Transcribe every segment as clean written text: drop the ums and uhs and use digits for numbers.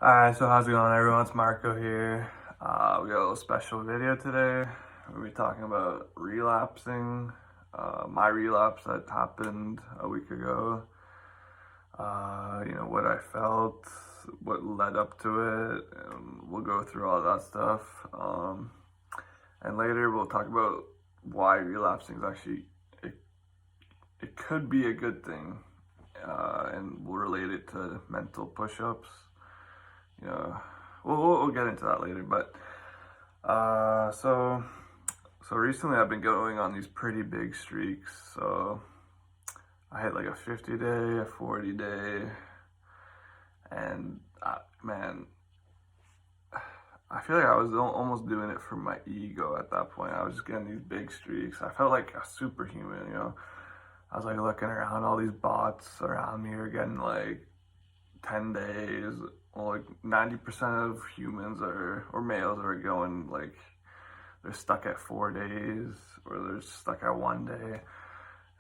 Alright, so how's it going everyone? It's Marco here. We got a little special video today. We'll be talking about relapsing. My relapse that happened a week ago. What I felt, what led up to it, and we'll go through all that stuff. And later we'll talk about why relapsing is actually, it could be a good thing. And we'll relate it to mental push-ups. You know, we'll get into that later, but so recently I've been going on these pretty big streaks. So I hit like a 50 day, a 40 day, and man, I feel like I was almost doing it for my ego at that point. I was just getting these big streaks. I felt like a superhuman, I was like looking around, all these bots around me are getting like 10 days. Well, like 90% of humans or males are going like they're stuck at 4 days or they're stuck at 1 day.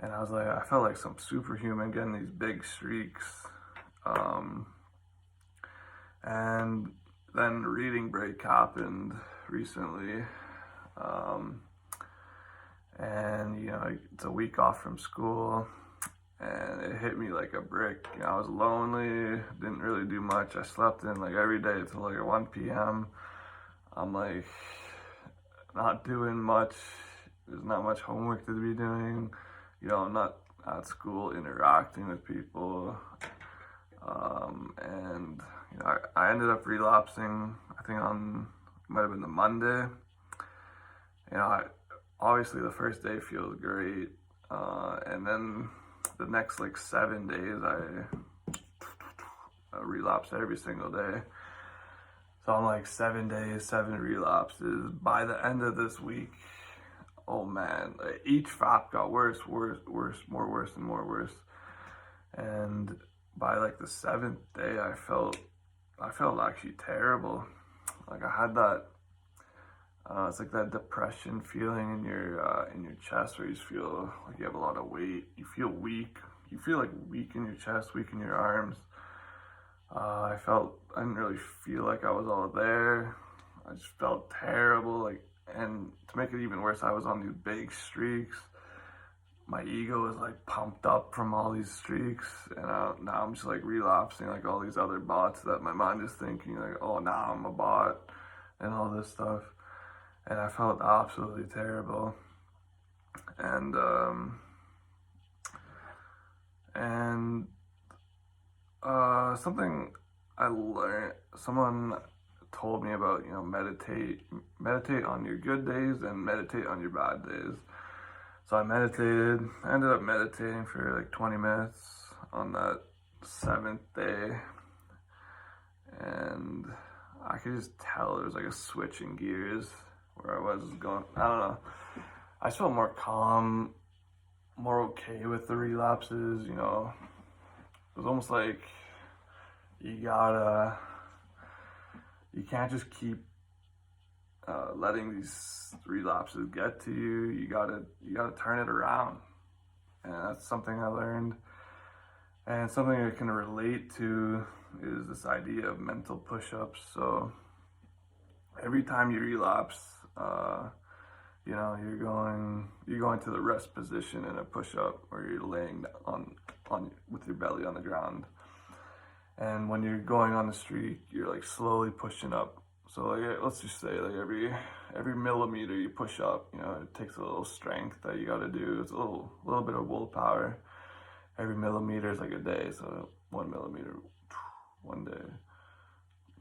And I was like, I felt like some superhuman getting these big streaks. And then reading break happened recently. And it's a week off from school. And it hit me like a brick. I was lonely, didn't really do much. I slept in like every day till like 1 p.m. I'm like not doing much. There's not much homework to be doing. I'm not at school interacting with people. And I ended up relapsing, I think it might have been the Monday. Obviously the first day feels great. And then the next like 7 days I relapse every single day. So I'm like 7 days, 7 relapses. By the end of this week, oh man, like each FAP got worse, more worse and more worse. And by like the 7th day I felt actually terrible. Like I had that it's like that depression feeling in your chest where you just feel like you have a lot of weight. You feel weak. You feel like weak in your chest, weak in your arms. I didn't really feel like I was all there. I just felt terrible. And to make it even worse, I was on these big streaks. My ego was like pumped up from all these streaks, and now I'm just like relapsing like all these other bots that my mind is thinking like, oh, now I'm a bot and all this stuff. And I felt absolutely terrible. And something I learned, someone told me about, meditate on your good days and meditate on your bad days. So I meditated. I ended up meditating for like 20 minutes on that 7th day. And I could just tell there was like a switch in gears where I was going. I don't know. I just felt more calm, more okay with the relapses. It was almost like you can't just keep letting these relapses get to you. You gotta turn it around, and that's something I learned. And something I can relate to is this idea of mental push-ups. So every time you relapse, you're going to the rest position in a push-up, or you're laying on with your belly on the ground. And when you're going on the streak, you're like slowly pushing up. So like, let's just say like every millimeter you push up, it takes a little strength that you got to do. It's a little bit of willpower. Every millimeter is like a day. So 1 millimeter, 1 day.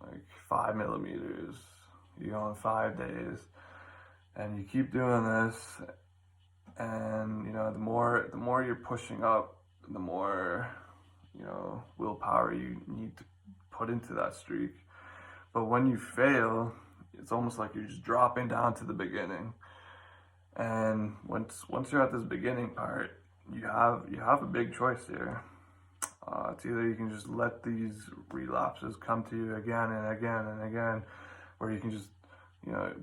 Like 5 millimeters, you go on 5 days. And you keep doing this, and the more you're pushing up, the more willpower you need to put into that streak. But when you fail, it's almost like you're just dropping down to the beginning. And once you're at this beginning part, you have a big choice here. It's either you can just let these relapses come to you again and again and again, or you can just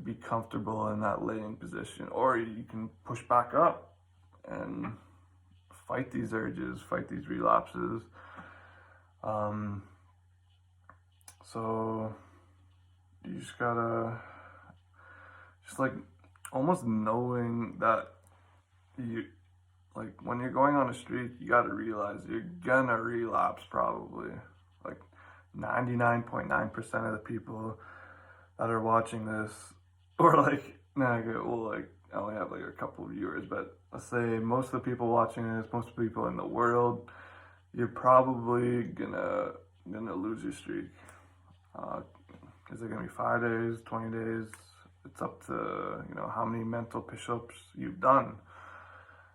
be comfortable in that laying position, or you can push back up and fight these urges, fight these relapses. So you just gotta, just like almost knowing that you, like when you're going on a streak, you gotta realize you're gonna relapse probably. Like 99.9% of the people that are watching this, or like, nah, well, like I only have like a couple of viewers, but let's say most of the people watching this, most people in the world, you're probably gonna lose your streak. Is it gonna be 5 days, 20 days? It's up to, you know, how many mental push-ups you've done.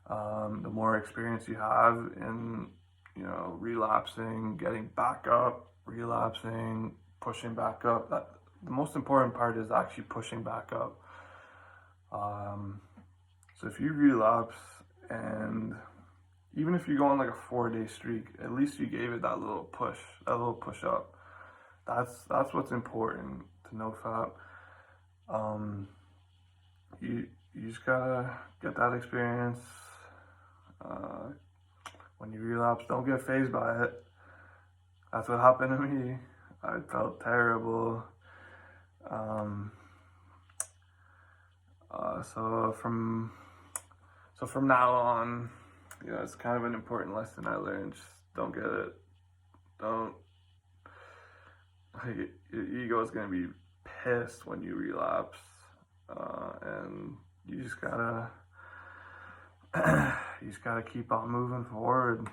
The more experience you have in, you know, relapsing, getting back up, relapsing, pushing back up. That the most important part is actually pushing back up. So if you relapse, and even if you go on like a 4-day streak, at least you gave it that little push up. That's what's important to NOFAP. You just gotta get that experience. When you relapse, don't get fazed by it. That's what happened to me. I felt terrible. So from now on, you know, it's kind of an important lesson I learned. Just don't get it. Don't. Like, your ego is gonna be pissed when you relapse, and you just gotta keep on moving forward.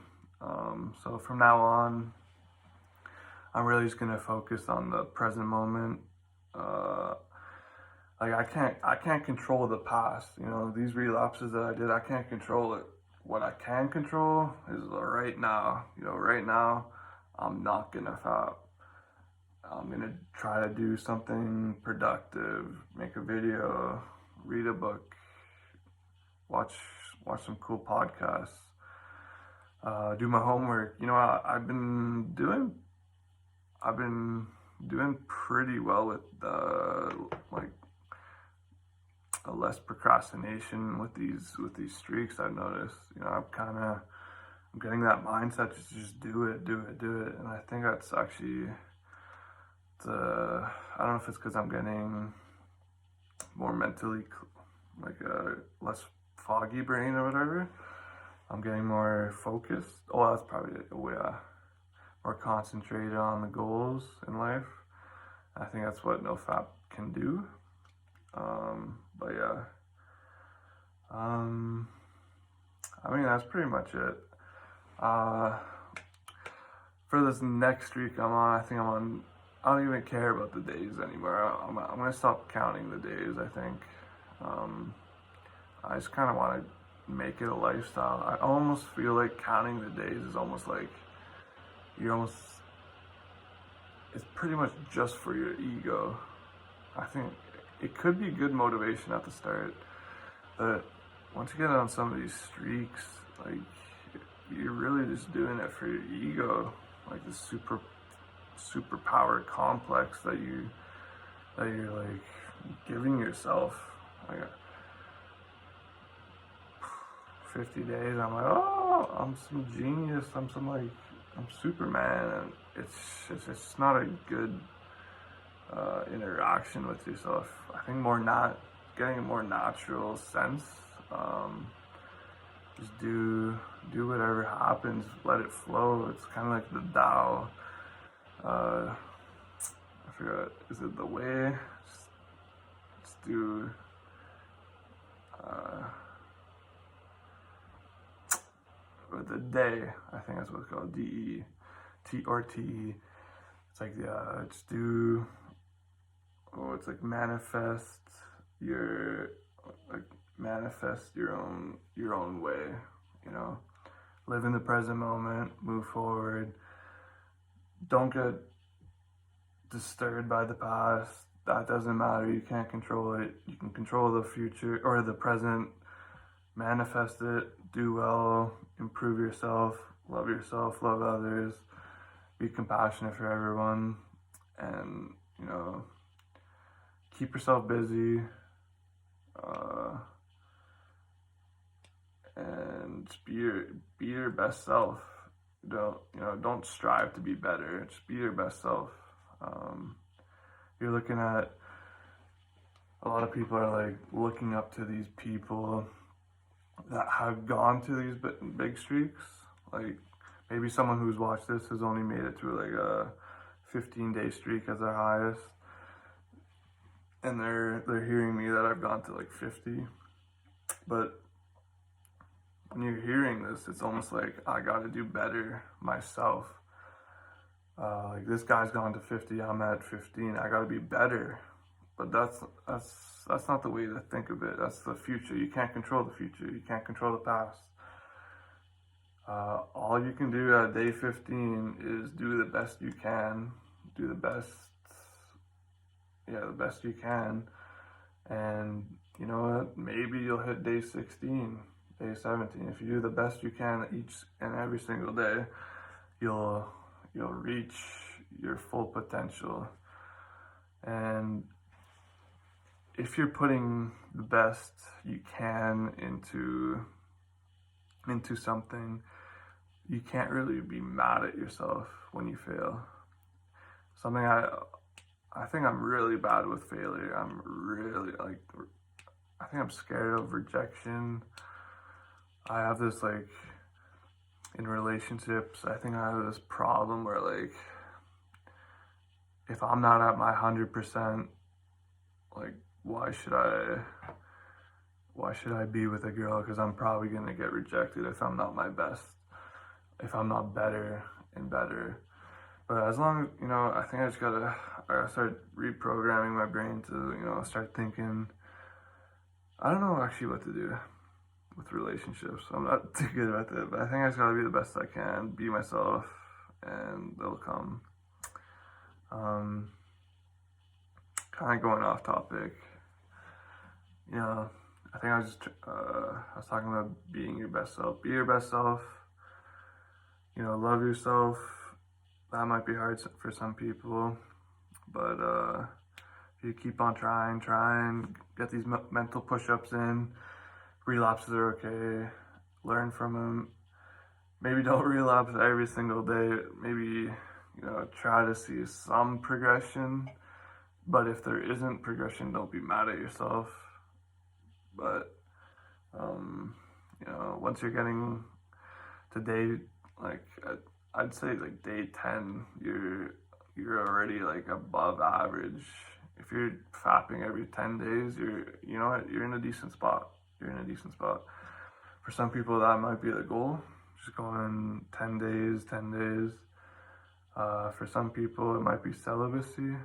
So from now on, I'm really just gonna focus on the present moment. Like I can't control the past. You know, these relapses that I did, I can't control it. What I can control is right now. You know, right now, I'm not gonna fap. I'm gonna try to do something productive, make a video, read a book, watch some cool podcasts, do my homework. You know, I've been doing pretty well with like a less procrastination with these streaks. I've noticed. You know, I'm getting that mindset to just do it, and I think that's actually. I don't know if it's because I'm getting more mentally, like a less foggy brain or whatever. I'm getting more focused. Oh, that's probably it. Oh, yeah. More concentrated on the goals in life. I think that's what NoFap can do. But yeah. I mean, that's pretty much it. For this next streak I'm on, I don't even care about the days anymore. I'm gonna stop counting the days, I think. I just kind of want to make it a lifestyle. I almost feel like counting the days is almost like it's pretty much just for your ego. I think it could be good motivation at the start, but once you get on some of these streaks, like you're really just doing it for your ego, like this superpower complex that you're like giving yourself. Like 50 days, I'm like, oh, I'm some genius. I'm Superman, and it's just not a good interaction with yourself. I think getting a more natural sense. Just do whatever happens, let it flow. It's kind of like the Tao. I forgot, is it the way? Just do, or the day, I think that's what it's called, D-E-T-R-T-E. It's like, just do, it's like manifest your own way, you know? Live in the present moment, move forward. Don't get disturbed by the past. That doesn't matter. You can't control it. You can control the future or the present. Manifest it. Do well. Improve yourself. Love others. Be compassionate for everyone. And, you know, keep yourself busy. And just be your best self. Don't strive to be better. Just be your best self. You're looking at, a lot of people are like looking up to these people that have gone to these big streaks. Like maybe someone who's watched this has only made it to like a 15-day streak as their highest, and they're hearing me that I've gone to like 50. But when you're hearing this, it's almost like I gotta do better myself. Like this guy's gone to 50, I'm at 15. I gotta be better. But that's not the way to think of it. That's the future. You can't control the future. You can't control the past. All you can do at day 15 is do the best you can. Do the best you can. And you know what? Maybe you'll hit day 16, day 17. If you do the best you can each and every single day, you'll reach your full potential. And if you're putting the best you can into something, you can't really be mad at yourself when you fail. Something I think I'm really bad with failure. I think I'm scared of rejection. I have this, like, in relationships, I think I have this problem where, like, if I'm not at my 100%, like, why should I be with a girl? Because I'm probably going to get rejected if I'm not my best, if I'm not better and better. But as long as, you know, I think I gotta start reprogramming my brain to, you know, start thinking, I don't know actually what to do with relationships. I'm not too good at it, but I think I just gotta be the best I can, be myself, and they'll come. Kind of going off topic, you know, I think I was talking about being your best self. Be your best self, you know, love yourself. That might be hard for some people, but if you keep on trying, get these mental push-ups in. Relapses are okay. Learn from them. Maybe don't relapse every single day. Maybe, you know, try to see some progression. But if there isn't progression, don't be mad at yourself. But, you know, once you're getting to day, like, I'd say like day 10, you're already like above average. If you're fapping every 10 days, you know what, you're in a decent spot. For some people, that might be the goal. Just going 10 days. For some people, it might be celibacy.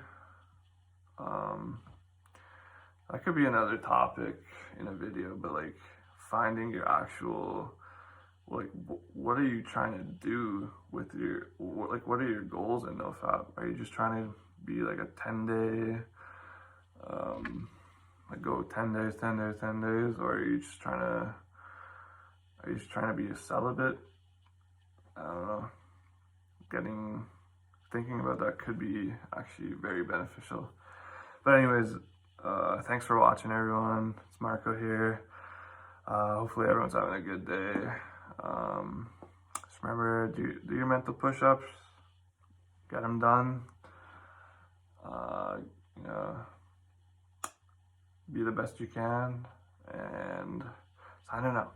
That could be another topic in a video, but like finding your actual, like, what are you trying to do with your, like, what are your goals in NOFAP? Are you just trying to be like a 10-day, like go 10 days, or are you just trying to be a celibate? I don't know. Thinking about that could be actually very beneficial. But anyways, thanks for watching, everyone. It's Marco here. Hopefully everyone's having a good day. Just remember, do your mental push-ups. Get them done. You know, be the best you can. And signing out.